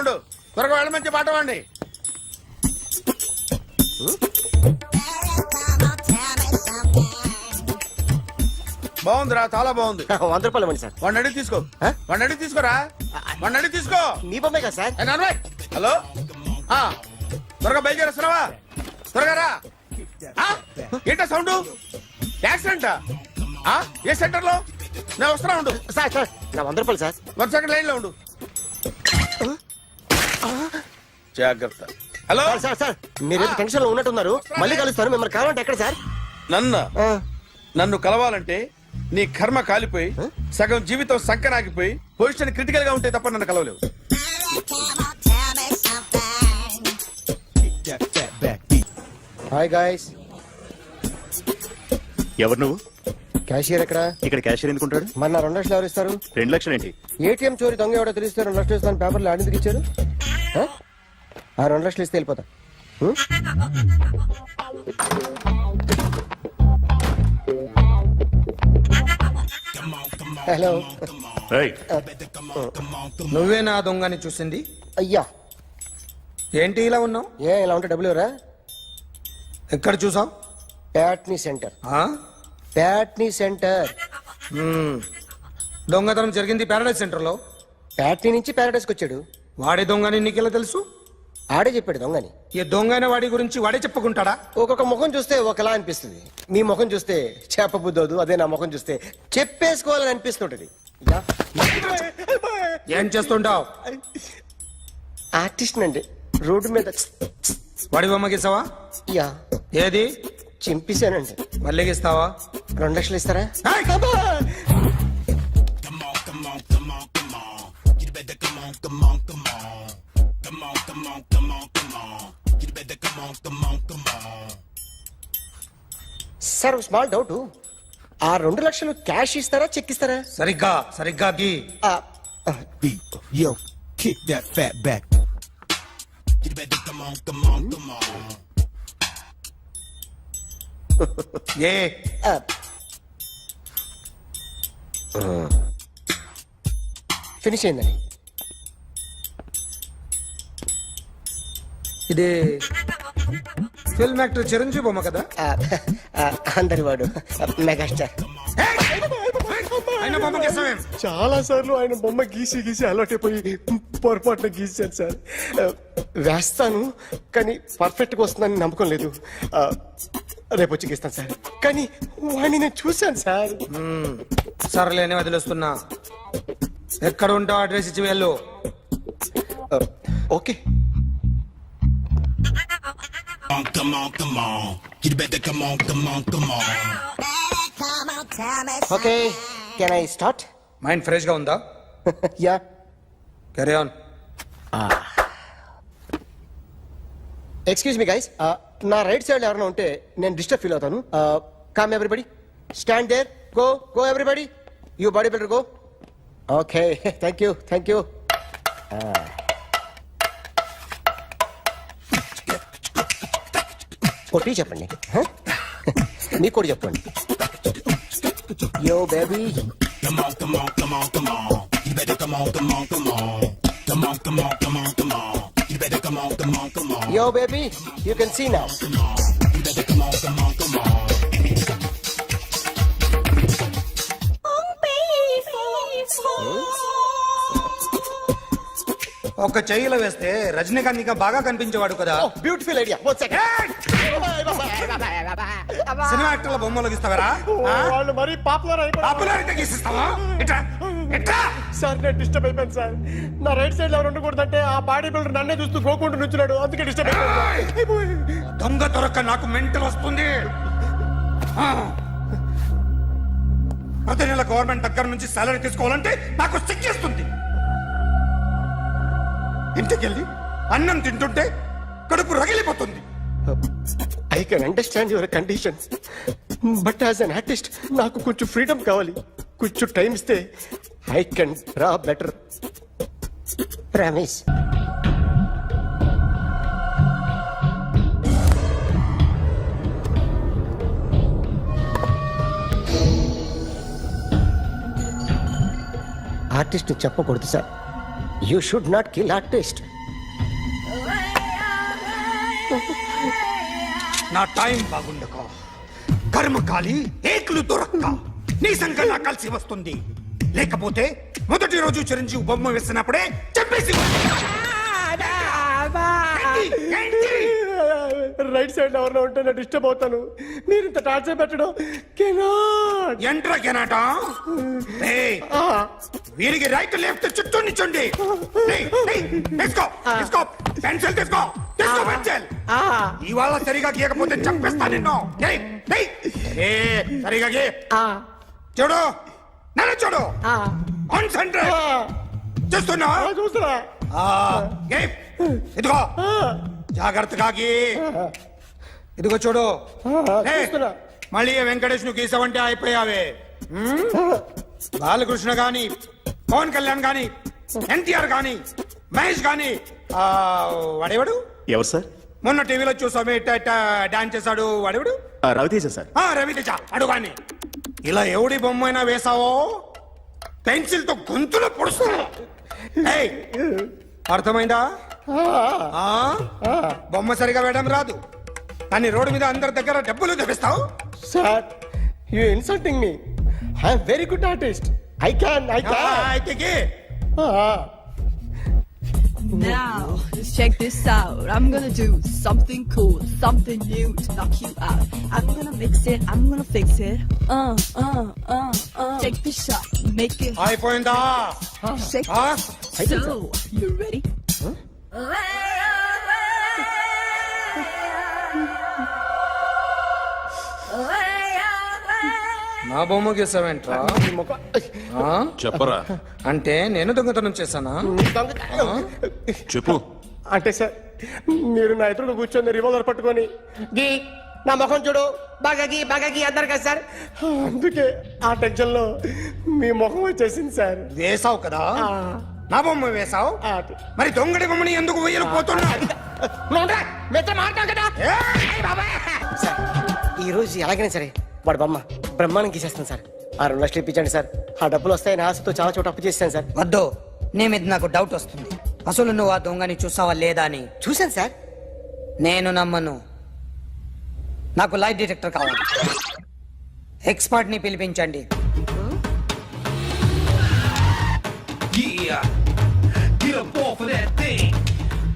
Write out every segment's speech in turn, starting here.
ఉండు, త్వరగా వెళ్ళమంచి పాట వాడి. బాగుందిరా, చాలా బాగుంది. 100 రూపాయలు ఇవ్వండి సార్. వాడిని అడిగి తీసుకో, వాడిని అడిగి తీసుకోరా, వాడిని అడిగి తీసుకో. మీ బొమ్మే కదా సార్. ఏ నాన్నబాయ్, హలో, త్వరగా బయలుదేరేస్తున్నావా? త్వరగా రా. ఏంటా సౌండ్? యాక్సిడెంటా? ఏ సెంటర్ లో? నేను వస్తున్నా, ఉండు. సార్ సార్ నా 100 రూపాయలు సార్. 1 సెకండ్ లైన్ లో ఉండు. జాగ్రత్త. హలో సార్ సార్ సార్ మీరు టెన్షన్ లో ఉన్నట్టున్నారు. మళ్ళీ కలుస్తాను. మిమ్మల్ని కావాలంటే ఎక్కడ సార్? నన్ను కలవాలంటే నీ కర్మ కాలిపోయి సగం జీవితం సంకనాగిపోయి పొజిషన్ క్రిటికల్ గా ఉంటే తప్ప నన్ను కలవలేవు. Hi guys. ఎవరు నువ్వు? క్యాషియర్ ఎక్కడ? ఇక్కడ క్యాషియర్ ఎందుకుంటాడు? మరి నా 2 లక్షలు ఎవరు ఇస్తారు? 2 లక్షలు ఏంటి? ఏటీఎం చోరీ దొంగ ఎవడో తెలిస్తే 2 లక్షలు ఇస్తాను పేపర్లు ఆడిందుకు ఇచ్చారు. ఆ 2 లక్షలు ఇస్తే వెళ్ళిపోతా. హలో. ఏయ్, నువ్వే నా దొంగని చూసింది? అయ్యా ఏంటి ఇలా ఉన్నావు? ఇలా ఉంటే డబ్బులు ఎవరా? ఎక్కడ చూసావు? ప్యాట్నీ సెంటర్. ప్యాట్నీ సెంటర్. దొంగతనం జరిగింది ప్యారడైజ్ సెంటర్ లో. ప్యాట్నీ నుంచి ప్యారడైస్కి వచ్చాడు. వాడే దొంగని నీకెలా తెలుసు? ఆడే చెప్పాడు దొంగని. ఈ దొంగైన వాడి గురించి వాడే చెప్పుకుంటాడా? ఒక్కొక్క ముఖం చూస్తే ఒకలా అనిపిస్తుంది. మీ ముఖం చూస్తే చేప బుద్ధోదు, అదే నా ముఖం చూస్తే చెప్పేసుకోవాలని అనిపిస్తుంటది. ఏం చేస్తుంటావు? ఆర్టిస్ట్ అండి. రోడ్డు మీద వాడి బొమ్మ గీసావా? యా ఏది? చింపేశానండి. మళ్ళీ గీస్తావా? 2 లక్షలు ఇస్తారా? Sir small doubt. ఆ 2 లక్షలు క్యాష్ ఇస్తారా, చెక్ ఇస్తారా? సరిగ్గా సరిగ్గా గీ. Yo, kick that fat back. You better come on, come on, come on. A finish అయిందండి. ఇది ఫిల్మ్ యాక్టర్ చిరంజీవి బొమ్మ కదా? అందరి వాడు మెగాస్టార్. ఆయన బొమ్మ గీసావేం? చాలా సార్లు ఆయన బొమ్మ గీసి గీసి అలవాటైపోయి పొరపాటున గీసాను సార్. వేస్తాను కానీ పర్ఫెక్ట్ గా వస్తుందని నమ్మకం లేదు. రేపు వచ్చి గీస్తాను సార్. కానీ వాడిని నేను చూశాను సార్. సర్లేని వదిలేస్తున్నా. ఎక్కడ ఉంటావు అడ్రస్ ఇచ్చి వెళ్ళు. Okay. Come on, come on. You better come on, come on, come on. Okay can I start? Mind fresh గా ఉందా? Yeah. Carry on. Excuse me guys, నా రైట్ సైడ్ ఎవరైనా ఉంటే నేను డిస్టర్బ్ ఫీల్ అవుతాను. Come everybody, stand there, go go everybody, you body builder go. Okay thank you thank you. కొట్టి చెప్పండి. నీకు కూడా చెప్పండి. Yo baby. Come on, come on, come on, come on. You better come on, come on, come on. Come on, come on, come on, come on. You better come on, come on, come on. Yo baby, you can see now. You better come on, come on, come on. ఒక చెయ్యిలో వేస్తే రజనీకాంత్ ఇంకా బాగా కనిపించేవాడు కదా. Beautiful idea. One second. Cinema యాక్టర్ల బొమ్మలు గీస్తావరా? వాళ్ళు మరి పాపులారిటీ గీసిస్తావా? సార్ నేను డిస్టర్బ్ అయిపోయాను సార్. నా రైట్ సైడ్ ఎవరు ఉండకూడదంటే ఆ బాడీ బిల్డర్ నన్నే చూస్తూ గోకుంటూ నుంచున్నాడు, అందుకే డిస్టర్బ్ అయిపోయాను. దొంగ దొరక్క నాకు మెంటల్ వస్తుంది. ప్రతి నెల గవర్నమెంట్ దగ్గర నుంచి సాలరీ తీసుకోవాలంటే నాకు సిగ్గేస్తుంది. ఇంటికెళ్ళి అన్నం తింటుంటే కడుపు రగిలిపోతుంది. I can understand your conditions, but as an artist నాకు కొంచెం ఫ్రీడమ్ కావాలి. కొంచెం టైం ఇస్తే I can draw better. Promise. Artist చెప్పకూడదు sir, you should not kill artist. నా టైం బాగుండకో కర్మకాలి ఏకులు దొరక్క నీ సంఘం నాకు కలిసి వస్తుంది. లేకపోతే మొదటి రోజు చిరంజీవి బొమ్మ వేసినప్పుడే చెప్పేసి రైట్ సైడ్ ఎవరిలో ఉంటే నేను డిస్టర్బ్ అవుతాను. మీరు ఇంత టార్చర్ పెట్టడం కెనాట్. ఎంట్రా కెనాట వీరికి రైట్ లెఫ్ట్ చుట్టూ నిచ్చండి. తీసుకో తీసుకో పెన్సిల్ తీసుకో తీసుకో పెన్సిల్. ఇవాళ సరిగా గీయకపోతే చంపేస్తా నిన్ను. సరిగా గీ చూడు నన్ను చూడు. కాన్సంట్రేట్ చూస్తున్నా చూస్తున్నా. ఇదిగో జాగ్రత్తగా గీ. ఇదిగో చూడు. చూస్తున్నా. మళ్ళీ వెంకటేష్ ను గీసావంటే అయిపోయావే. బాలకృష్ణ గాని పవన్ కళ్యాణ్ గాని ఎన్టీఆర్ గాని మహేష్ గాని వాడేవాడు ఎవరు సార్? మొన్న టీవీలో చూసామే డాన్స్ చేశాడు వాడేవాడు? రవితేజ సార్. రవితేజ అడుగాని. ఇలా ఎవడి బొమ్మైనా వేసావో పెన్సిల్ తో గొంతులో పొడుస్తా. అర్థమైందా? బొమ్మ సరిగా వేయడం రాదు కానీ రోడ్డు మీద అందరి దగ్గర డబ్బులు తెప్పిస్తావు. Sir you insulting me. I'm very good artist. I can అయితే గీ. Now, just check this out. I'm gonna do something cool, something new to knock you out. I'm gonna mix it, I'm gonna fix it. Take the shot, make it అయిపోయిందా? shake. So, you ready? నా బొమ్మ గీసావేంట్రా? చెప్పరా. అంటే నేను దొంగతనం చేశానా? చెప్పు. అంటే సార్ మీరు నా ఎదురు కూర్చొని రివాల్వర్ పట్టుకొని గీ నా ముఖం చూడు బాగా గీ అన్నారు కదా సార్. అందుకే ఆ టెన్షన్ లో మీ ముఖం వచ్చేసింది సార్. వేసావు కదా నా బొమ్మ వేసావు. మరి దొంగడి బొమ్మని ఎందుకు వేయలు పోతున్నా? ఈ రోజు ఎలాగైనా సరే వాడు బొమ్మ బ్రహ్మాండం గీసేస్తాను సార్. 6 లక్షలు ఇప్పించండి సార్. ఆ డబ్బులు వస్తాయని ఆశతో చాలా చోట అప్పు చేస్తాను సార్. వద్దు, నీ మీద నాకు డౌట్ వస్తుంది. అసలు నువ్వు ఆ దొంగని చూసావా లేదా అని. చూశాను సార్. నేను నమ్మను. నాకు లైట్ డిటెక్టర్ కావాలి. ఎక్స్పర్ట్ ని పిలిపించండి. Yeah, get up off of that thing.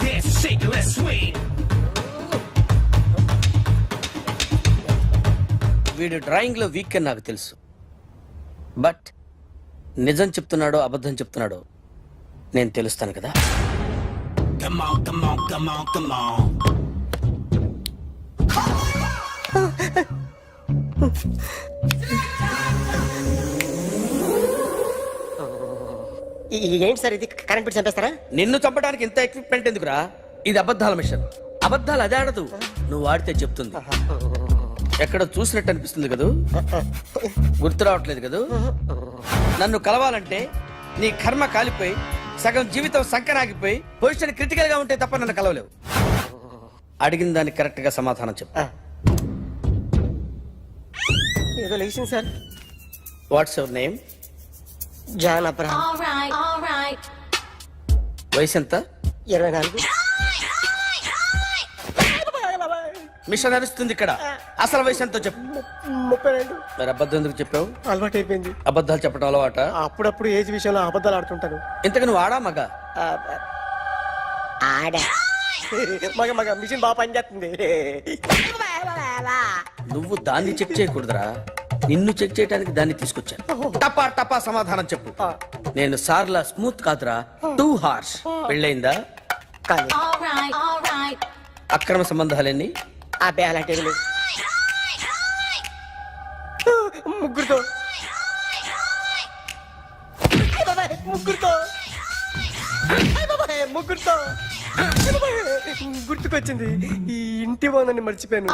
Dance and shake and let's swing. వీడు డ్రాయింగ్ లో వీక్ అని నాకు తెలుసు. బట్ నిజం చెప్తున్నాడో అబద్ధం చెప్తున్నాడో నేను తెలుస్తాను కదా. Come on, come on, come on, come on. ఏంటి సార్ ఇది కరెంట్ బిల్ చంపేస్తారా? నిన్ను చంపడానికి ఇంత ఎక్విప్మెంట్ ఎందుకురా? ఇది అబద్ధాల మిషన్. అబద్ధాలు అదే ఆడదు, నువ్వు ఆడితే చెప్తుంది. ఎక్కడ చూసినట్టు అనిపిస్తుంది కదూ, గుర్తు రావట్లేదు కదూ. నన్ను కలవాలంటే నీ కర్మ కాలిపోయి సగం జీవితం సంకరాగిపోయి పొజిషన్ క్రిటికల్ గా ఉంటే తప్ప నన్ను కలవలేవు. అడిగిన దానికి కరెక్ట్ గా సమాధానం చెప్పు. ఏదో లేచింది sir. What's your name? John Abraham. వయసు ఎంత? 24. మిషన్ నడుస్తుంది ఇక్కడ. అసలు వయసు ఎంతో చెప్పు. 32. మరి అబద్ధం ఎందుకు చెప్పావు? అలవాటు అయిపోయింది. అబద్ధాలు చెప్పడం అలవాట? అప్పుడప్పుడు ఏజ్ విషయంలో అబద్ధాలు ఆడుతుంటాను. ఇంతకు నువ్వు ఆడా మగ? ఆడా. మగ మిషన్ బాగా పనిచేస్తుంది. నువ్వు దాన్ని చెక్ చేయకూడదురా, నిన్ను చెక్ చేయడానికి దాన్ని తీసుకొచ్చాను. టపా టపా సమాధానం చెప్పు. నేను సార్లా స్మూత్ కాదురా, టూ హార్ష్. పెళ్ళయిందా? కానీ అక్రమ సంబంధాలన్నీ? అబ్బే అలాంటి ముగ్గురుతో ముగ్గురుతో గుర్తుకొచ్చింది. ఈ ఇంటి బాగుందని మర్చిపోయాను.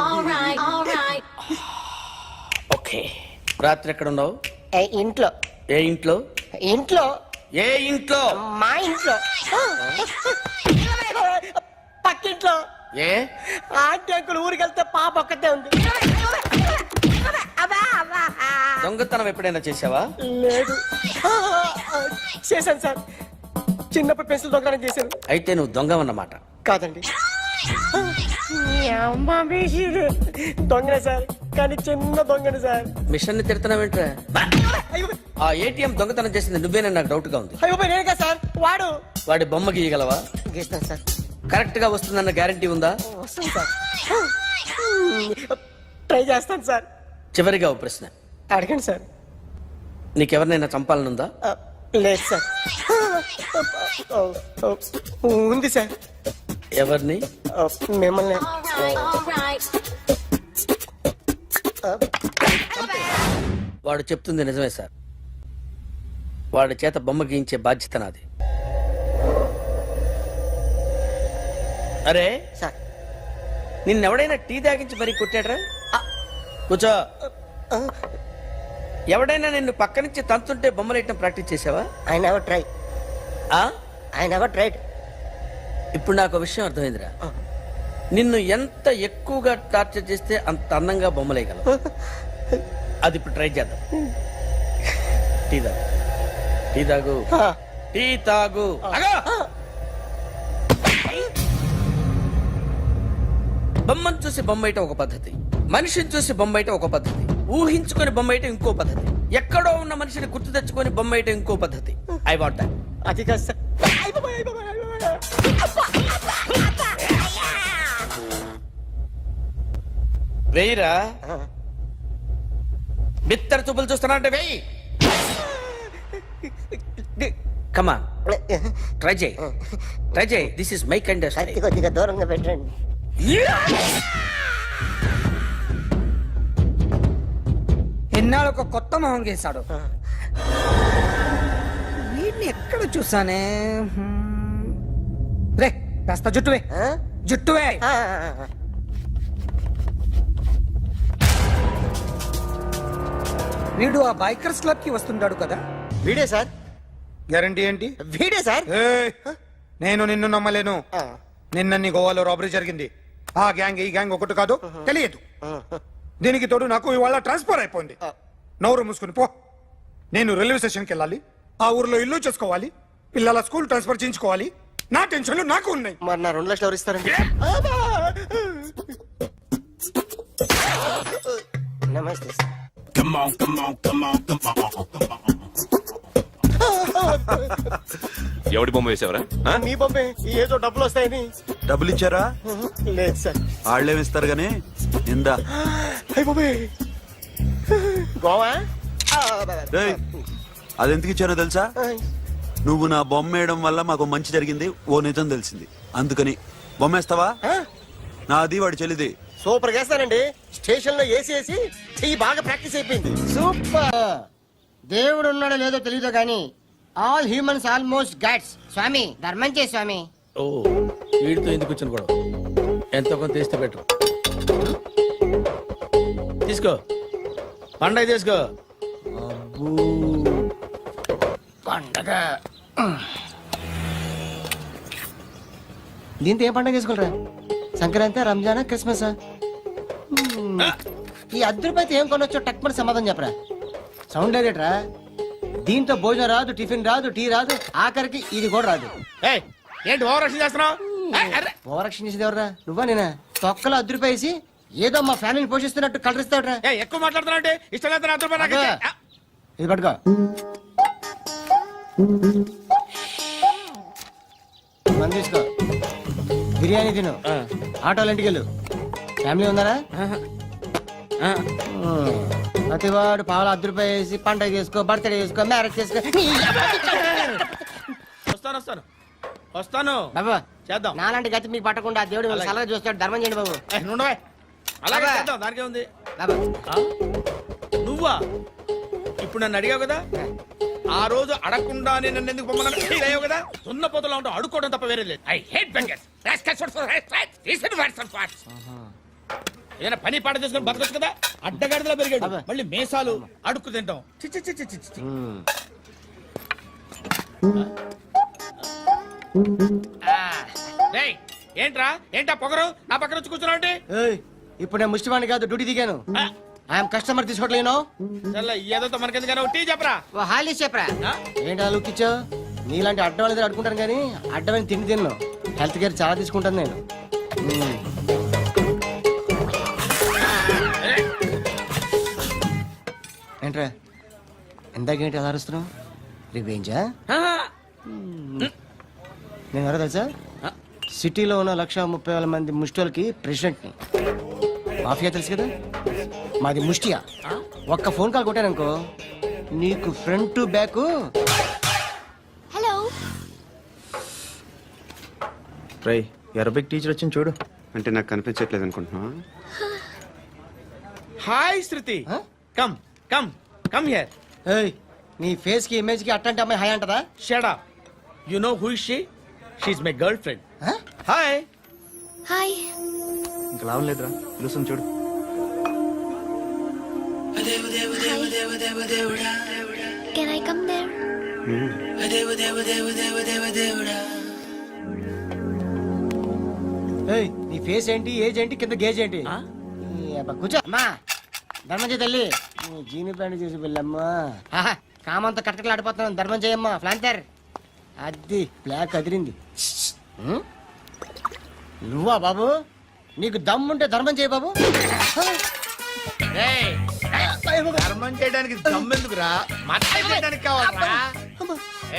ఓకే. రాత్రి ఎక్కడ ఉన్నావు? ఇంట్లో. ఏ ఇంట్లో? ఇంట్లో. ఏ ఇంట్లో? మా ఇంట్లో. పక్కింట్లో. ఏ ఆంటీ అంకుల్ ఊరికి వెళ్తే పాప ఒక్కతే ఉంది. దొంగతనం ఎప్పుడైనా చేసావా? లేదు. చేశాను సార్, చిన్నప్పుడు పెన్సిల్ దొంగతనం చేశాను. అయితే నువ్వు దొంగవన్నమాట. కాదండి, దొంగనే సార్, కానీ చిన్న దొంగని సార్. మిషన్ ని తిడుతున్నావేంట్రా? అయ్యో ఆ ఏటీఎం దొంగతనం చేసింది నువ్వేనని నాకు డౌట్ గా ఉంది. అయ్యో నేను కదా సార్, వాడు. వాడి బొమ్మ గీయగలవా? గీస్తాను సార్. కరెక్ట్ గా వస్తుందన్న గ్యారంటీ ఉందా? వస్తాను సార్, ట్రై చేస్తాను సార్. చివరిగా ఓ ప్రశ్న అడగండి సార్. నీకెవరినైనా చంపాలనుందా? లేదు సార్. ఉంది సార్. ఎవరిని? మిమ్మల్ని. వాడు చెప్తుంది నిజమే సార్. వాడి చేత బొమ్మ గీయించే బాధ్యత నాది. అరే సార్, నిన్నెవడైనా టీ తాగించి మరీ కొట్టాడ్రా? కూర్చో. ఎవడైనా నిన్ను పక్క నుంచి తంతుంటే బొమ్మలేయటం ప్రాక్టీస్ చేసావా? I never try. ఆ? I never tried. ఇప్పుడు నాకు ఒక విషయం అర్థమైందిరా. నిన్ను ఎంత ఎక్కువగా టార్చర్ చేస్తే అంత అందంగా బొమ్మలేయగలవు. అది ఇప్పుడు ట్రై చేద్దాం. టీ తాగు, టీ తాగు, టీ తాగు. అగా! బొమ్మను చూసి బొమ్మేయటం ఒక పద్ధతి, మనిషిని చూసి బొమ్మేయటం ఒక పద్ధతి, ఊహించుకొని బొమ్మేయటం ఇంకో పద్ధతి, ఎక్కడో ఉన్న మనిషిని గుర్తు తెచ్చుకొని బొమ్మేయటం ఇంకో పద్ధతి. I want that. అది కాదు సార్. వెయ్యిరా. బిత్తర చూపులు చూస్తున్నా అంటే వెయ్యి. కమా, ట్రై చేయి, ట్రై చేయి. This is my kind. కొద్దిగా దూరంగా పెట్టండి. ఎన్నాళ్ళు ఒక కొత్త మొహం గీశాడు. వీడిని ఎక్కడ చూసానే? రే కాస్త జుట్టువే, జుట్టువే. వీడు ఆ బైకర్స్ క్లబ్ కి వస్తుంటాడు కదా? వీడే సార్. గ్యారంటీ ఏంటి? వీడే సార్. ఏయ్, నేను నిన్ను నమ్మలేను. నిన్న నీ గోవాలో రాబరీ జరిగింది. ఆ గ్యాంగ్ ఈ గ్యాంగ్ ఒకటి కాదు, తెలియదు. దీనికి తోడు నాకు ఇవాళ ట్రాన్స్ఫర్ అయిపోయింది. నోరు మూసుకుని పో. నేను రైల్వే స్టేషన్కి వెళ్ళాలి, ఆ ఊర్లో ఇల్లు చేసుకోవాలి, పిల్లల స్కూల్ ట్రాన్స్ఫర్ చేయించుకోవాలి. నా టెన్షన్లు నాకు ఉన్నాయి. మరి నా 2 లక్షలు ఎవరు ఇస్తారండి? నమస్తే sir. Come on, come on, come on, come on, come on. ఎవడి బొమ్మ వేసావరా? మీ బొమ్మే, ఏదో డబ్బులు వస్తాయని. డబ్బులు ఇచ్చారా? లేదు సార్. వాళ్ళేమి ఇస్తారు గానీ ఇందా. అయ్య బాబే, గోవా. రేయ్, అది ఎందుకు ఇచ్చానో తెలుసా? నువ్వు నా బొమ్మ వేయడం వల్ల మాకు మంచి జరిగింది, ఓ నిజం తెలిసింది. అందుకని బొమ్మేస్తావా? నాది వాడి చెల్లిది. సూపర్ చేస్తానండి. స్టేషన్ లో ఏసీ వేసి చెయ్యి బాగా ప్రాక్టీస్ అయిపోయింది. సూపర్. దేవుడు ఉన్నాడో లేదో తెలియదు కానీ ఆల్ హ్యూమన్స్ ఆల్మోస్ట్ గాడ్స్. స్వామి ధర్మం చే స్వామి. ఓ, వీడితో ఎందుకు వచ్చిన కూడా ఎంతో కొంత తీస్తే పెట్టు. తీసుకో, పండగ తీసుకో. పండగ దీంతో ఏం పండగ చేసుకోలరా? సంక్రాంతి, రంజానా, క్రిస్మస్? ఈ అద్దరిపైతే ఏం కొనొచ్చో టక్మని సమాధానం చెప్పరా. సౌండ్ లేదేట్రా? దీంతో భోజనం రాదు, టిఫిన్ రాదు, టీ రాదు, ఆఖరికి ఇది కూడా రాదు. ఏంటి ఓవరాక్షన్ చేస్తున్నావు? ఓవరాక్షన్ చేసేది ఎవరా? నువ్వా నేనా? తొక్కలో అద్దరిపేసి ఏదో మా ఫ్యామిలీని పోషిస్తున్నట్టు కలరిస్తావుట్రా. ఎక్కువ మాట్లాడుతున్నావు అంటే ఇష్టం లేదు. ఇది పట్టుకో. మంది తీసుకో, బిర్యానీ తిను, ఆటోలు ఇంటికి వెళ్ళు. ఫ్యామిలీ ఉన్నారా? ప్రతివాడు పావులు ₹10 వేసి పండగ చేసుకో, బర్త్డే చేసుకో, మ్యారేజ్ చేసుకో. వస్తాను వస్తాను బాబు చేద్దాం. నాలాంటి గతి మీకు పట్టకుండా దేవుడు మిమ్మల్ని సలహా చూస్తాడు. ధర్మం చేయండి బాబు. నుండవే, అలాగే అబ్బా. చేద్దాం. దానికే ఉంది. బాబు నువ్వా ఇప్పుడు నన్ను అడిగావు కదా? ఆ రోజు అడగకుండా నన్ను ఎందుకు పొమ్మన్నాను? ఫీల్ అయ్యావు కదా? సున్న పోతలో ఉంటావు, అడుక్కోవడం తప్ప వేరే లేదు. I hate bangers. ఏదైనా పని పాట చేసుకుని బతకొచ్చు కదా. అడ్డగాడిదలా పెరిగాడు, అబ్బా. మళ్ళీ మేసాలు అడుక్కు తింటాం. చి చి చి చి చి చి. రేయ్, ఏంట్రా ఏంటా పొగరు నా పక్కన వచ్చి కూర్చున్నావు అంటే? ఏయ్, ఇప్పుడు నేను ముష్టివాణి కాదు, డ్యూటీ దిగాను. ఐఎమ్ కస్టమర్ తీసుకోవట్లేను. ఏదో మనకెందుకైనా టీ చెప్పరా. ఓ హాలీ చెప్పరా. ఆ? ఏంటి ఆ లుక్ ఇచ్చావు? నీలాంటి అడ్డం దగ్గర అడుకుంటాను కానీ అడ్డమైన తిండి తిన్ను. హెల్త్ కేర్ చాలా తీసుకుంటాను నేను. ఏంట్రా ఇందాకేంటి ఎలా అరుస్తున్నావు? రివేంజా? నేను ఎవరో తెలుసా? సిటీలో ఉన్న 130,000 మంది ముష్టిలకి ప్రెసిడెంట్ని. మాఫియా తెలుసు కదా, మాది ముష్టియా. ఒక్క ఫోన్ కాల్ కొట్టాననుకో నీకు ఫ్రంట్ టు బ్యాక్. Hello. రై అరబిక్ టీచర్ వచ్చింది చూడు. అంటే నాకు కనిపించట్లేదు అనుకుంటున్నా. Hi Shruti. Come come come here. ఏయ్, నీ ఫేస్ కి ఇమేజ్ కి అట్టంటే అమ్మాయి హాయ్ అంటదా? Shut up. You know who is she? She is my girlfriend. Hi. Hi. ఇంకా లాభం లేదురా, పిలుస్తుంది చూడు. Can I come there? ఏయ్, నీ ఫేస్ ఏంటి, ఏజ్ ఏంటి, కింద గేజ్ ఏంటి? ఈ అబ్బా, కూర్చో అమ్మా. ధర్మం చేయి తల్లి. నీ జీని ప్యాంట్ చేసి వెళ్ళమ్మా. కామంతో కట్టకలు ఆడిపోతున్నాను. ధర్మం చేయమ్మా. ఫ్లాంతర్ అది బ్లాక్ అదిరింది. హ్మ్? నువ్వా బాబు? నీకు దమ్ముంటే ధర్మం చేయి బాబు. ధర్మం చేయడానికి దమ్మెందుకురా? మాట్లాడడానికి కావాలరా?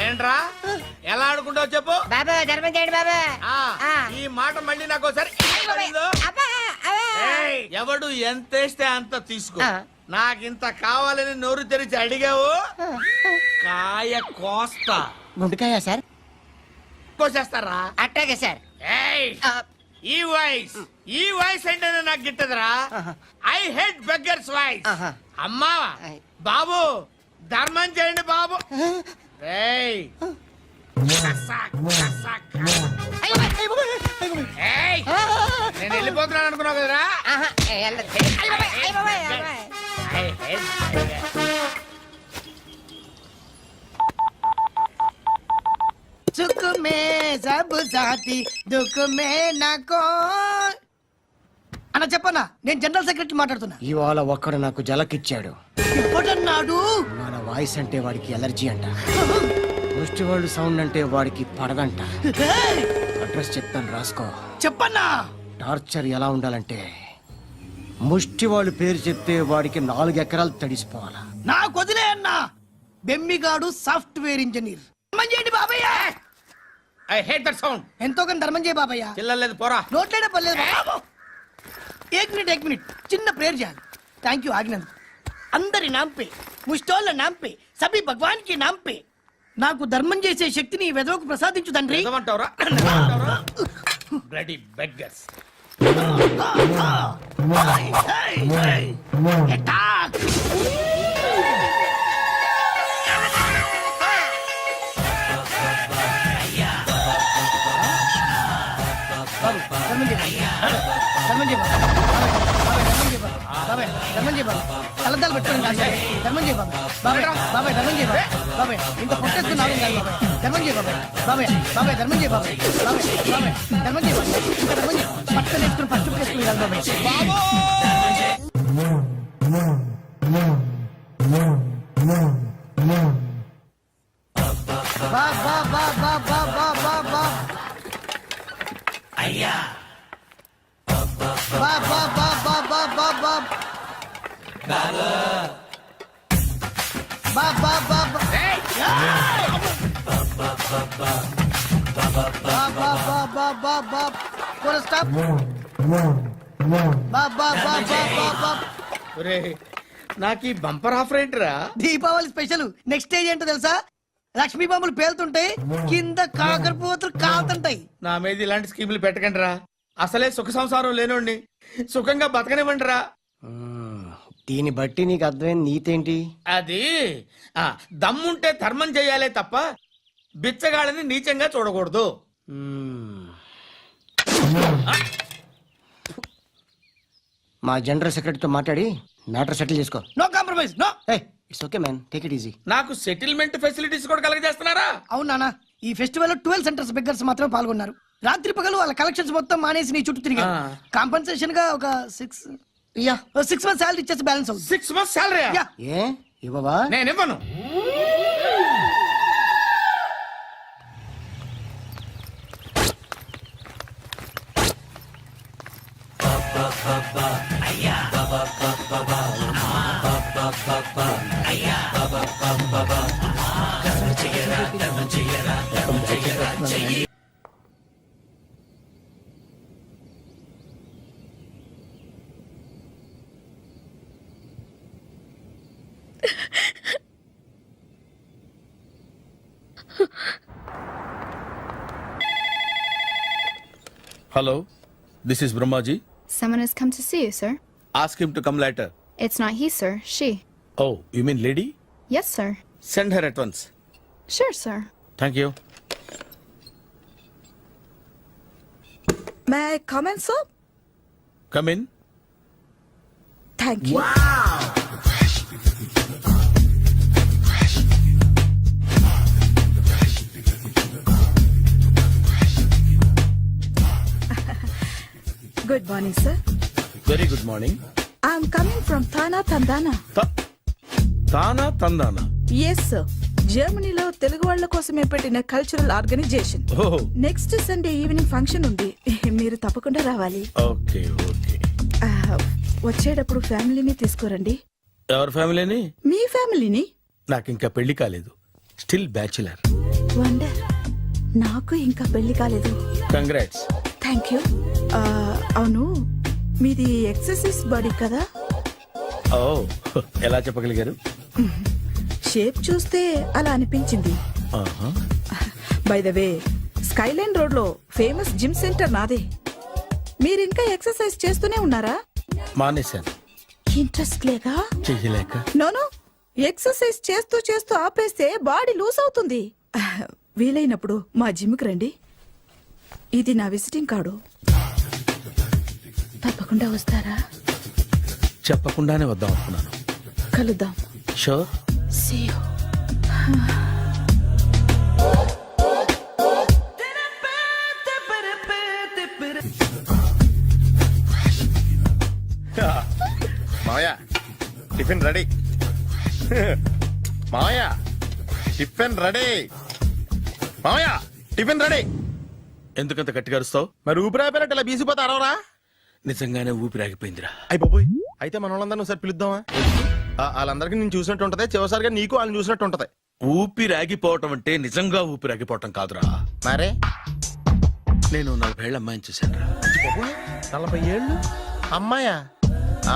ఏంట్రా ఎలా ఆడుకుంటావు చెప్పు. బాబా ధర్మం చేయండి బాబా. ఈ మాట మళ్ళీ నాకు ఒకసారి ఏయ్, ఎవడు ఎంత వేస్తే అంత తీసుకో. నాకింత కావాలని నోరు తెరిచి అడిగావు, కాయ కోస్తా. గుండెకాయ సార్? కోసేస్తారా? అట్టాగే సార్. ఏయ్, ఈ వాయిస్ అంటేనే నాకు గిట్టదురా. I hate beggars voice. అమ్మా బాబు ధర్మం చేయండి బాబు. ఏయ్, ఏయ్, నేను వెళ్ళిపోతున్నాను అనుకున్నావు కదరా. సుఖ మే సబ్ సాథీ దుఃఖ మే నాకో. అన్న చెప్పన్నా, నేను జనరల్ సెక్రటరీ మాట్లాడుతున్నా. ఇవాళ ఒక్కడు నాకు జలకిచ్చాడు. ఇప్పుడన్నాడు మన వాయిస్ అంటే వాడికి ఎలర్జీ అంట. ముష్టి వాళ్ళు సౌండ్ అంటే వాడికి పడదంట. అడ్రస్ చెప్తాను రాసుకో. చెప్పన్నా. టార్చర్ ఎలా ఉండాలంటే ముష్టి వాళ్ళు పేరు చెప్తే వాడికి 4 ఎకరాలు తడిసిపోవాలా. నాకు వదిలే అన్నా. బెమ్మిగాడు సాఫ్ట్వేర్ ఇంజనీర్. ధర్మం చేయండి బాబయ్య. I hate that sound. ఎంతో కొంత ధర్మం చేయ బాబయ్య. చిల్లలేదు పోరా. నోట్లేనే పర్లేదు బాబు. ఏక్ మినిట్ చిన్న ప్రేయర్ చేయాలి. థ్యాంక్ యూ ఆగినందుకు. అందరి నాంపే, ముష్టోళ్ళ నాంపే, సభి భగవాన్ కి నాంపే నాకు ధర్మం చేసే శక్తిని ఈ వెదవకు ప్రసాదించు తండ్రి. నిజమంటావురా? Bloody beggars. అటాక్. బాబు ధర్మం చేయ. ధర్మం చేయ బాబాయ్. ధర్మం చేయ బాబు. కలద్దాలు పెట్టుకోండి కాదు. ధర్మం చేయ బాబు. బాబాయ్ ధర్మం చేయ బాబాయ్. ఇంత పొట్టేసుకున్నావు కాదు బాబాయ్. ధర్మం చేయ బాబాయ్. ధర్మం చేయ బాబాయ్. ధర్మం చేయ బాబాయ్. ఇంకా ధర్మం చేయ. పట్టుకొని వేసుకుని ఫస్ట్ వేసుకుని కాదు బాబాయ్. అయ్యా నాకు ఈ బంపర్ ఆఫర్ ఏంటిరా? దీపావళి స్పెషల్. నెక్స్ట్ స్టేజ్ ఏంటో తెలుసా? లక్ష్మీ బాంబులు పేలుతుంటాయి, కింద కాకరపోతులు కాలుతుంటాయి. నా మీద ఇలాంటి స్కీములు పెట్టకండి రా. అసలే సుఖ సంసారం లేనోడిని సుఖంగా బతకనివ్వండి రా. దీన్ని బట్టి నీకు అర్థమైన నీతేంటి? అది దమ్ముంటే ధర్మం చేయాలే తప్ప బిచ్చగాళ్ళని నీచంగా చూడకూడదు. మా జనరల్ సెక్రటరీతో మాట్లాడి మ్యాటర్ సెటిల్ చేసుకో. No compromise. No. It's okay man, take it easy. నాకు సెటిల్మెంట్ ఫెసిలిటీస్ కూడా కలగజేస్తున్నారా? అవును నాన్న. ఈ ఫెస్టివల్ 12 సెంటర్స్ బెగ్గర్స్ మాత్రం పాల్గొన్నారు. రాత్రి పగలు వాళ్ళ కలెక్షన్స్ మొత్తం మానేసి నీ చుట్టూ తిరిగారు. కాంపన్సేషన్ గా ఒక 6 మంత్స్ సాలరీ ఇచ్చేసి బ్యాలెన్స్ అవుతుంది. 6 months సాలరీ? ఏ ఇవ్వవా? నేను ఇవ్వను. Hello, this is Brahmaji. Someone has come to see you, sir. Ask him to come later. It's not he, sir. She. Oh, you mean lady? Yes, sir. Send her at once. Sure, sir. Thank you. May I come in, sir? Come in. Thank you. Good morning, sir. Very good morning. I'm coming from Thana, Tandana. Tana Tandana? Yes, sir. జర్మనీలో తెలుగు వాళ్ళ కోసమే పెట్టిన cultural organisation. ఓహో, next Sunday evening function ఉంది. మీరు తప్పకుండా రావాలి. Okay okay. వచ్చేటప్పుడు ఫ్యామిలీని తీసుకురండి. ఎవరి ఫ్యామిలీని? మీ ఫ్యామిలీని. నాకు ఇంకా పెళ్లి కాలేదు. Still bachelor. వండర్. నాకు ఇంకా పెళ్లి కాలేదు. కంగ్రాట్స్. Thank you. అవును, మీది ఎక్సర్సైజ్ బాడీ కదా? ఓ, ఎలా చెప్పగలిగారు? షేప్ చూస్తే అలా అనిపించింది. ఆహా. By the way, Skyline road లో ఫేమస్ జిమ్ సెంటర్ నాదే. మీరు ఇంకా ఎక్సర్సైజ్ చేస్తూనే ఉన్నారా? మానేశాను, ఇంట్రెస్ట్ లేగా? చెయ్యలేక. నోను, ఎక్సర్సైజ్ చేస్తూ చేస్తూ ఆపేస్తే బాడీ లూజ్ అవుతుంది. వీలైనప్పుడు మా జిమ్కి రండి. ఇది నా విజిటింగ్ కార్డు. తప్పకుండా వస్తారా? చెప్పకుండానే వద్దాం అనుకున్నాను. కలుద్దాం. Sure. See you. Maya, tiffin ready. Maya, tiffin ready. Maya, tiffin ready. ఎందుకంత గట్టిగా అరుస్తావు? మరి ఊపిరాయిపోయినట్టు ఇలా బీసిపోతే అరవరా? నిజంగానే ఊపిరాగిపోయిందిరా. అయ్యి బాబోయ్, అయితే మన వాళ్ళందరినీ ఒకసారి పిలుద్దామా? వాళ్ళందరికీ నేను చూసినట్టు ఉంటది, చివరిసారిగా నీకు వాళ్ళని చూసినట్టు ఉంటది. ఊపిరాగిపోవటం అంటే నిజంగా ఊపిరాగిపోవటం కాదురా. మరే నేను 40 ఏళ్ల అమ్మాయిని చూశాను. 40 ఏళ్ళు అమ్మాయా?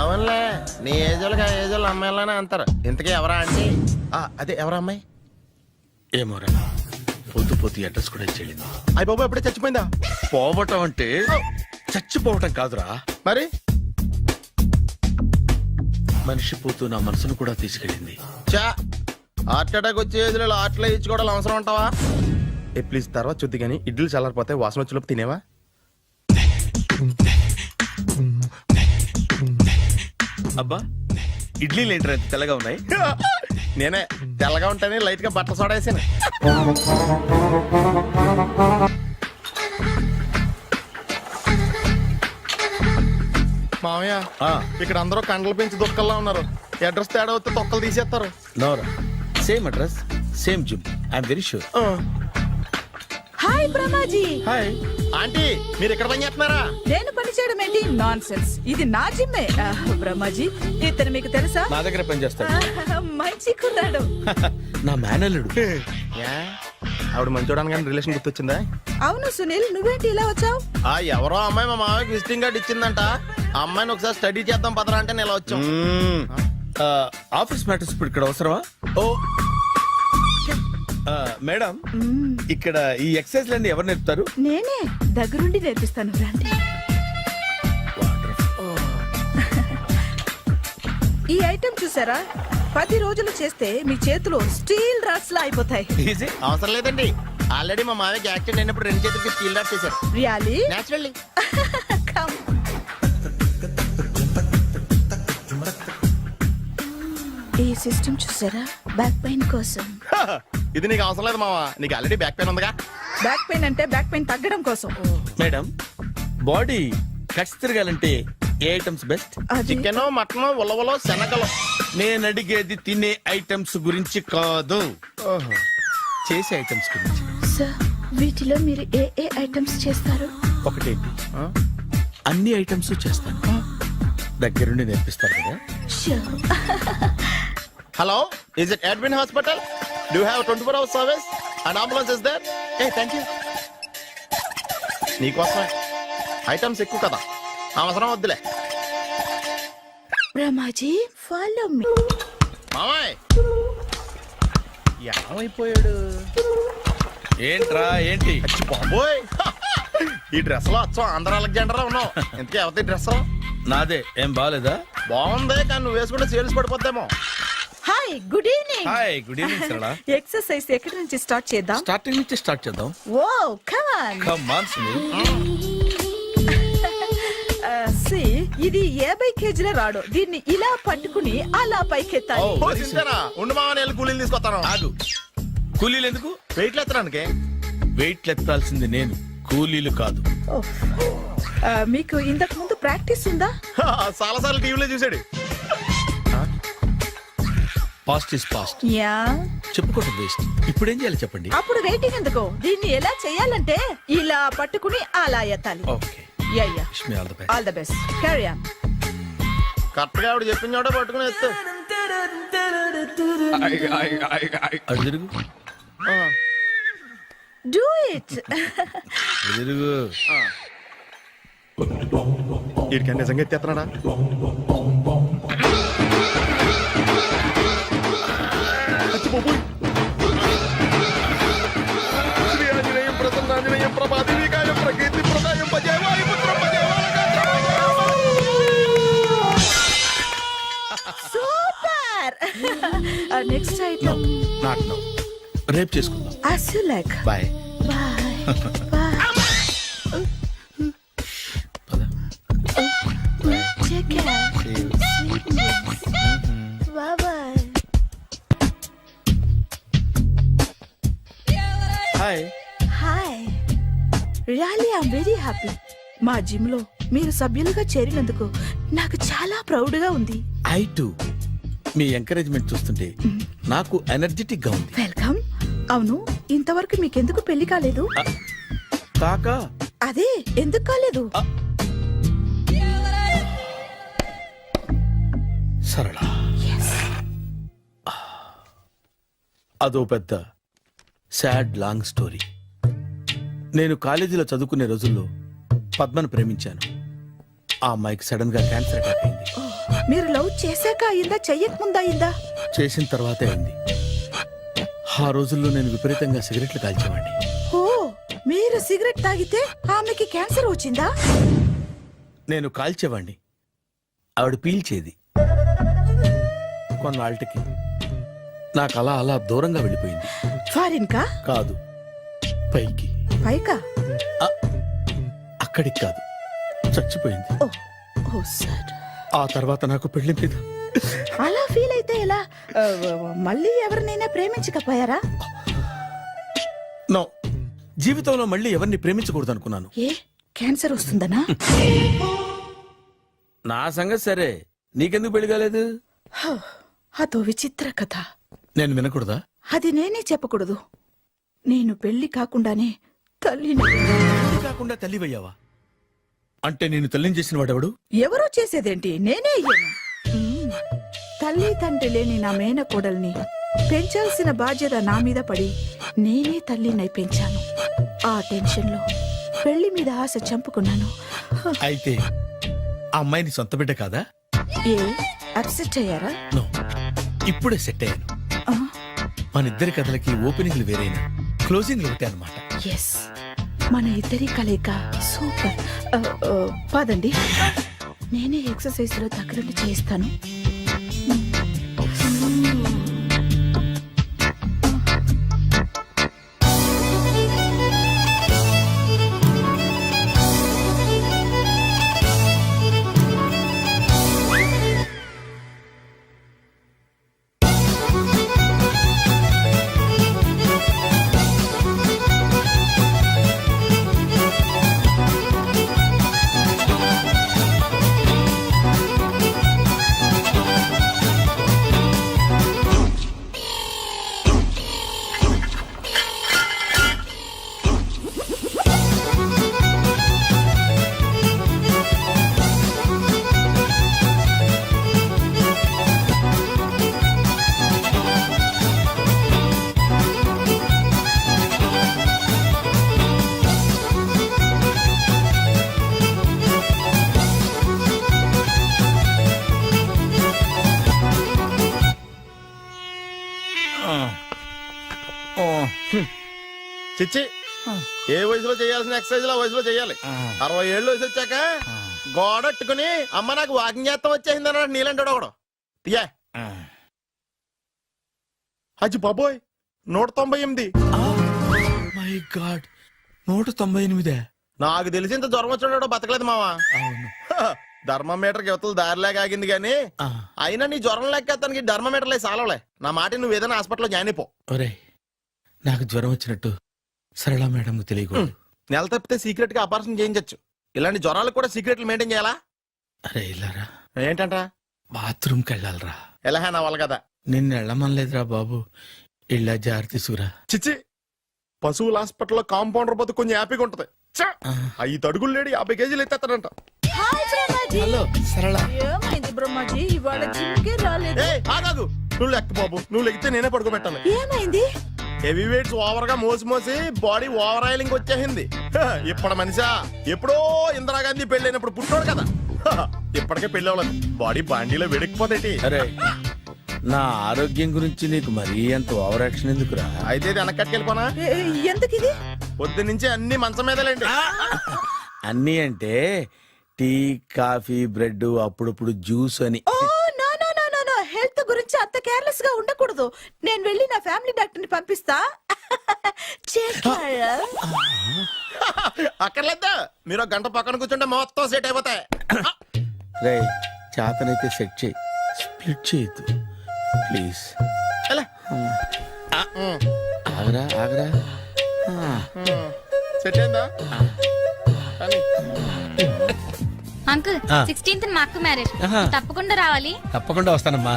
అవునులే, నీ ఏజోళ్ళకి ఆ ఏజోళ్ళు అమ్మాయిలానే అంటారు. ఇంతకీ ఎవరా అంటే? అదే ఎవరా అమ్మాయి? ఏమోరా, పొద్దు పొద్దు అడ్రస్ కూడా చెల్లింది. అయ్యి బాబు, ఎప్పుడే చచ్చిపోయిందా? పోవటం అంటే చచ్చిపోవటం కాదురా. మరి మనిషి పోతూ నా మనసును కూడా తీసుకెళ్ళింది. చా, హార్ట్ అటాక్ వచ్చే ఏజ్లో హార్ట్లో ఇచ్చుకోవడం అవసరం ఉంటావా? ప్లీజ్ తర్వాత చూద్ది కానీ ఇడ్లీ చల్లారిపోతే వాసన వచ్చేలోపు తినేవా? అబ్బా, ఇడ్లీలు ఏంట్రా ఇంత తెల్లగా ఉన్నాయి? నేనే తెల్లగా ఉంటానే లైట్ గా బట్టలు సోడేసాను. మామయ్య, ఇక్కడ అందరూ కండలు పెంచి దుక్కల్లా ఉన్నారు. అడ్రస్ తేడా వస్తే తొక్కలు తీసేస్తారు. నోరా, same address, same gym. I'm very sure. Hi Brahmaji. Hi aunty, మీరు ఇక్కడ పని చేస్తున్నారా? నేను పని చేయడం ఏంటి? Nonsense. ఇది నా జిమ్మే. బ్రహ్మాజీ, ఇతను మీకు తెలుసా? నా దగ్గర పని చేస్తాడు. మంచి కుర్రాడు. నా మేనల్లుడు. ఆవిడ మంచోడానికి కానీ రిలేషన్ గుర్తొచ్చిందా? అవును సునీల్, నువ్వేంటి ఇలా వచ్చావు? ఎవరో అమ్మాయి మా మామయ్యకి విజిటింగ్ కార్డ్ ఇచ్చిందంట. ఆ అమ్మాయిని ఒకసారి స్టడీ చేద్దాం పదరా అంటే నేను ఇలా వచ్చాం. ఆఫీస్ మ్యాటర్స్ ఇప్పుడు ఇక్కడ అవసరమా? ఓ మేడం, ఇక్కడ ఈ ఎక్సర్సైజ్ లన్నీ ఎవరు నేర్పుతారు? నేనే దగ్గరుండి నేర్పిస్తాను, రండి. ఈ ఐటెం చూసారా? 10 రోజులు చేస్తే మీ చేతులు స్టీల్ రాట్స్ లా అయిపోతాయి. అవసరం లేదండి, ఆల్రెడీ మా మామయ్యకి యాక్సిడెంట్ అయినప్పుడు 2 చేతులకి స్టీల్ డాట్ చేశారు. రియల్లీ? నేచురల్లీ. ఈ సిస్టమ్ చూసారా? బ్యాక్ పెయిన్ కోసం. ఇది నీకు అవసరం లేదు మావా, నీకు ఆల్రెడీ బ్యాక్ పెయిన్ ఉందిగా. బ్యాక్ పెయిన్ అంటే బ్యాక్ పెయిన్ తగ్గడం కోసం. మేడం, బాడీ కట్స్ తిరగాలంటే ఏ ఐటమ్స్ బెస్ట్? చికెన్, మటన్, ఉలవలో, శనగలు. నేను అడిగేది తినే ఐటమ్స్ గురించి కాదు, చేసే ఐటమ్స్ గురించి. సార్, వీటిలో మీరు ఏ ఏ ఐటమ్స్ చేస్తారు? ఒకటేంటి, అన్ని ఐటమ్స్ చేస్తాను. దగ్గరుండి నేర్పిస్తారు కదా. Hello, is it admin hospital? Do have 24 hours service and ambulance is there? ఏ థ్యాంక్ యూ. నీకోసమే ఐటమ్స్ ఎక్కువ కదా, అవసరం వద్దులే. Ramaji, follow me. మామయ్య ఏమైపోయాడు? ఏంట్రా ఏంటి? అచ్చి బాబోయ్, ఈ డ్రెస్ లో అచ్చం ఆంధ్ర అలెగ్జాండర్ ఉన్నావు. ఇంతకీ ఎవరి డ్రెస్? నాదే. ఏం బాగాలేదా? బాగుంది, కానీ నువ్వు వేసుకుంటే సేల్స్ పడిపోద్దేమో. Hi, good evening. Hi, good evening Sarala. Exercise ఎక్కడి నుంచి స్టార్ట్ చేద్దాం? స్టార్టింగ్ నుంచి స్టార్ట్ చేద్దాం. Oh come on. Come on Sunil. ఇది 50 కేజీల రాడు. దీన్ని ఇలా పట్టుకుని అలా పైకెత్తాలి. ఓ, సింతేనా? ఉండు మామ, నేను కూలీలు తీసుకొస్తాను. ఆగు. కూలీలు ఎందుకు? వెయిట్లు ఎత్తడానికి. వెయిట్ ఎత్తాల్సింది నేను, కూలీలు కాదు. మీకు ఇంతకు ముందు ప్రాక్టీస్ ఉందా? చాలా సార్లు టీవీలో చూసాడు. Past is past. యా. చెప్పుకోవడం వేస్ట్. ఇప్పుడు ఏం చేయాలి చెప్పండి. అప్పుడు వెయిటింగ్ ఎందుకు? దీన్ని ఎలా చేయాలంటే ఇలా పట్టుకుని అలా ఎత్తాలి. Okay. Yeah yeah. Wish me all the best. All the best. Carry on. Correct గా ఆవిడ చెప్పిన చోట పట్టుకుని ఎత్తు. అటు తిరుగు. Do it. అటు తిరుగు. వీడికి నిజంగా ఎత్తేస్తున్నాడా? శ్రీ ఆంజనేయం ప్రసన్నాంజనేయం ప్రభాదేవికాయం ప్రకీర్తి ప్రదాయం భజే వాయుపుత్రం భజే super. Next item. Not now. రేపు చేసుకుందాం. As you like. Bye. Bye. Bye. పద. Take care. Sweet dreams. Bye bye. Hi. Hi. Really I'm very happy. మా జిమ్ లో మీరు సభ్యులుగా చేరినందుకు నాకు చాలా ప్రౌడ్ గా ఉంది. I to. మీ ఎంకరేజ్మెంట్ చూస్తుంటే నాకు ఎనర్జెటిక్ గా ఉంది. వెల్కమ్. అవును, ఇంతవరకు మీకెందుకు పెళ్లి కాలేదు? కాకా. అదే ఎందుకు కాలేదు? సరళ, అదో పెద్ద సాడ్ లాంగ్ స్టోరీ. నేను కాలేజీలో చదువుకునే రోజుల్లో పద్మను ప్రేమించాను. ఆ అమ్మాయికి సడన్ గా క్యాన్సర్ అటాక్ అయింది. మీరు లవ్ చేశాక అయిందా, చెయ్యక ముందా అయిందా? చేసిన తర్వాతే అయింది. ఆ రోజుల్లో నేను విపరీతంగా సిగరెట్లు కాల్చేవాడిని. ఓ, మీరు సిగరెట్ తాగితే ఆమెకి క్యాన్సర్ వచ్చిందా? నేను కాల్చేవాణ్ణి, ఆవిడ పీల్చేది. కొన్నాళ్ళకి నాకు అలా అలా దూరంగా వెళ్ళిపోయింది. ఫారిన్ కా? కాదు, పైకి. పైకా? అక్కడికి కాదు, చచ్చిపోయింది. ఓ సార్. ఆ తర్వాత నాకు పెళ్లి మీద అలా ఫీల్ అయితే ఎలా? మళ్ళీ ఎవరినైనా ప్రేమించకపోయారా? నో, జీవితంలో మళ్ళీ ఎవరిని ప్రేమించకూడదు అనుకున్నాను. ఏ, క్యాన్సర్ వస్తుందనా? నా సంగతి సరే, నీకెందుకు పెళ్లి కాలేదు? అదో విచిత్ర కథ. నేను వినకూడదా? అది నేనే చెప్పకూడదు. నేను పెళ్లి కాకుండానే తల్లిని. పెళ్లి కాకుండా తల్లివయ్యావా? అంటే నేను తల్లిని చేసిన వాడెవడు? ఎవరో చేసేదేంటి, నేనే అయ్యాను. తల్లి తండ్రి లేని నా మేనకోడల్ని పెంచాల్సిన బాధ్యత నా మీద పడి నేనే తల్లినై పెంచాను. ఆ టెన్షన్ లో పెళ్లి మీద ఆశ చంపుకున్నాను. అయితే ఆ అమ్మాయిని సొంత బిడ్డ కాదా? ఏ, అప్సెట్ అయ్యారా? నో, ఇప్పుడే సెట్ అయ్యాను. ఆ, మన ఇద్దరి కథలకి ఓపెనింగ్లు వేరైనా క్లోజింగ్లు ఒకటే అన్నమాట. ఎస్, మన ఇద్దరి కలయిక సూపర్. పదండి, నేనే ఎక్సర్సైజ్ లో దగ్గరుండి చేయిస్తాను. చిచ్చి ఏ వయసులో చేయాల్సిన ఎక్సర్సైజ్ ఆ వయసులో చేయాలి 60 ఏళ్ళు వయసు వచ్చాక గోడట్టుకుని అమ్మ నాకు వాకింగ్ చేస్తాం వచ్చేసింది అన్నాడు నీలంటాడు ఒకడు తీయా అచ్చి బాబోయ్ 198. My God 198. నాకు తెలిసి ఇంత జ్వరం వచ్చాడో బతకలేదు మావా అవును. ధర్మమీటర్ యువతలు దారిలాగా ఆగింది గానీ ఆ, అయినా నీ జ్వరం లెక్క అతనికి ధర్మమీటర్లే సాలవలే నా మాట నువ్వు ఏదైనా హాస్పిటల్లో జాయిన్ అయిపో ఒరేయ్ నాకు జ్వరం వచ్చినట్టు సరళ మేడం తెలియకూడదు. నెల తప్పితే సీక్రెట్ గా ఆపరేషన్ చేయించచ్చు ఇలాంటి జ్వరాలకు కూడా సీక్రెట్లు మెయింటైన్ చేయాలా అరే ఇల్లారా ఏంటంట బాత్రూమ్కి వెళ్ళాలరా. ఎలా నా వాళ్ళ కదా నిన్ను వెళ్ళమనలేదురా బాబు. ఇళ్ళ జారి తీసుకురా. చిచ్చి పశువుల హాస్పిటల్లో కాంపౌండర్ బతు కొంచెం హ్యాపీగా ఉంటది 5 అడుగులు లేడి 50 కేజీలు ఎత్తేస్తాడంట హాయ్ బ్రహ్మాజీ. హలో సరళ. ఏమైంది బ్రహ్మాజీ ఇవాళ జిమ్కే రాలేదు? ఏ ఆగాగు నువ్వు లెక్క బాబు నువ్వు లెక్కితే నేనే పడుకోబెట్టాలి ఏమైంది? హెవీ వెయిట్స్ ఓవర్ గా మోసి మోసి బాడీ ఓవర్ ఆయిలింగ్ వచ్చేసింది ఇప్పుడు మనిషా ఎప్పుడో ఇందిరాగాంధీ పెళ్ళైనప్పుడు పుట్టాడు కదా ఇప్పటికే పెళ్ళి అవ్వలేదు బాడీ బాండీలో వెడికిపోతేటి అరే నా ఆరోగ్యం గురించి నీకు మరీ అంత ఓవర్ యాక్షన్ ఎందుకురా? అయితే ఇది వెనకట్టుకెళ్ళిపోనా ఎందుకు ఇది? పొద్దు నుంచి అన్ని మంచం మీదలేండి అన్నీ అంటే టీ కాఫీ బ్రెడ్ అప్పుడప్పుడు జ్యూస్ అని. Oh no no no no no health గురించి అంత కేర్లెస్ గా ఉండకూడదు. నేను వెళ్ళి నా ఫ్యామిలీ డాక్టర్ ని పంపిస్తా. చేస్తారా? అక్కర్లేదా మీరు ఒక గంట పక్కన కూర్చుంటే మొత్తం సెట్ అయిపోతాయి రే చేతనైతే సెట్ చేయి, స్ప్లిట్ చేయొద్దు ప్లీజ్. ఎలా? ఆగరా ఆగరా. సెట్ అయిందా కానీ అంకుల్ 16th మా అక్క మ్యారేజ్ తప్పకుండా రావాలి. తప్పకుండా వస్తానమ్మా.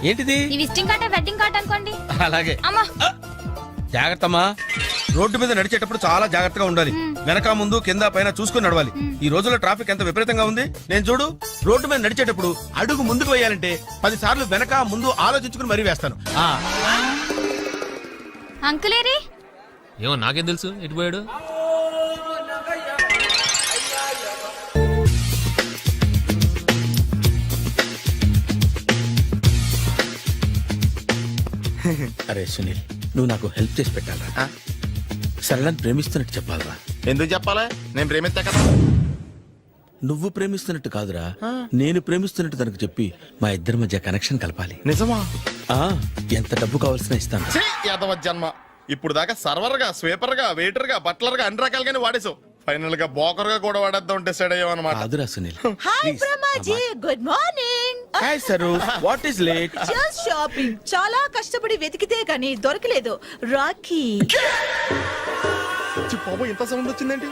ఏంటిది? ఈ విజిటింగ్ కార్డ్ వెడ్డింగ్ కార్డ్ అనుకోండి. అలాగే. అమ్మా జాగ్రత్తమ్మా. రోడ్డు మీద నడిచేటప్పుడు చాలా జాగ్రత్తగా ఉండాలి. వెనక ముందు కింద పైన చూసుకుని నడవాలి. ఈ రోజుల్లో ట్రాఫిక్ ఎంత విపరీతంగా ఉంది. నేను చూడు రోడ్డు మీద నడిచేటప్పుడు అడుగు ముందుకు వేయాలంటే 10 సార్లు వెనక ముందు ఆలోచించుకుని మరీ వేస్తాను. అంకుల్ ఏరి ఏమో నాకేం తెలుసు ఎటు పోయాడు. అరే సునీల్ నువ్వు నాకు హెల్ప్ చేసి పెట్టాలరా. సరళని ప్రేమిస్తున్నట్టు చెప్పాలరా. ఎందుకు చెప్పాలి నేను ప్రేమిస్తా కదా నువ్వు ప్రేమిస్తున్నట్టు కాదురా, నేను ప్రేమిస్తున్నట్టు తనకు చెప్పి మా ఇద్దరి మధ్య కనెక్షన్ కలపాలి. నిజమా? ఆ ఎంత డబ్బు కావాల్సిన ఇస్తాను. యాదవ జన్మ ఇప్పుడు దాకా సర్వర్ గా స్వీపర్ గా వెయిటర్ గా బట్లర్ గా అన్ని రకాలుగానే వాడేసావు ఫైనల్ గా బోకర్ గా కూడా వాడేద్దాం డిసైడ్ అయ్యాం అనమాట. కాదురా Sunil. Hi Brahmaji good morning. Hi sir what is late? Just shopping. చాలా కష్టపడి వెతికితే గానీ దొరకలేదు. రాఖీ. బాబు ఇంత సౌండ్ వచ్చిందేంటి?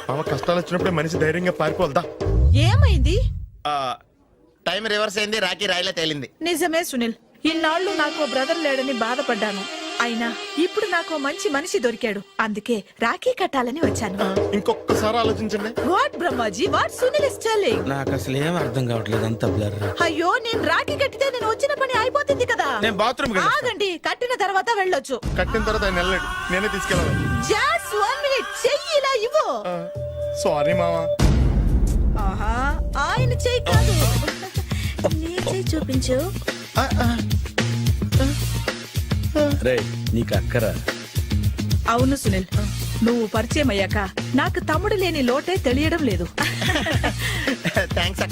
బాబా కష్టాలు వచ్చినప్పుడే మనిషి ధైర్యంగా పారిపోదా. ఏమైంది? టైం రివర్స్ అయింది రాఖీ రాయిలా తేలింది. నిజమే సునీల్. ఇన్నాళ్ళు నాకు బ్రదర్ లేడని బాధపడ్డాను. అయినా ఇప్పుడు నాకు మంచి మనిషి దొరికాడు. అందుకే రాఖీ కట్టాలని వచ్చాను. ఇంకొకసారి ఆలోచించండి. What Brahmaji what Sunil is telling? నాకు అసలు ఏం అర్థం కావట్లేదు, అంత బ్లర్. అయ్యో నేను రాఖీ కట్టితే నేను వచ్చిన పని అయిపోతుంది కదా. నేను బాత్రూమ్ ఆగండి, కట్టిన తర్వాత వెళ్ళొచ్చు. కట్టిన తర్వాత ఆయన వెళ్ళాడు నేనే తీసుకెళ్ళాలి. జస్ట్ 1 మినిట్ చెయ్యి ఇలా ఇవ్వు. సారీ మామా. ఆహా ఆయన చెయ్యి కాదు నీ చెయ్యి చూపించు. రే నీకు అక్కరా? అవును సునీల్, నువ్వు పరిచయం అయ్యాక నాకు తమ్ముడు లేని లోటే తెలియడం లేదు. థ్యాంక్స్ అక్క.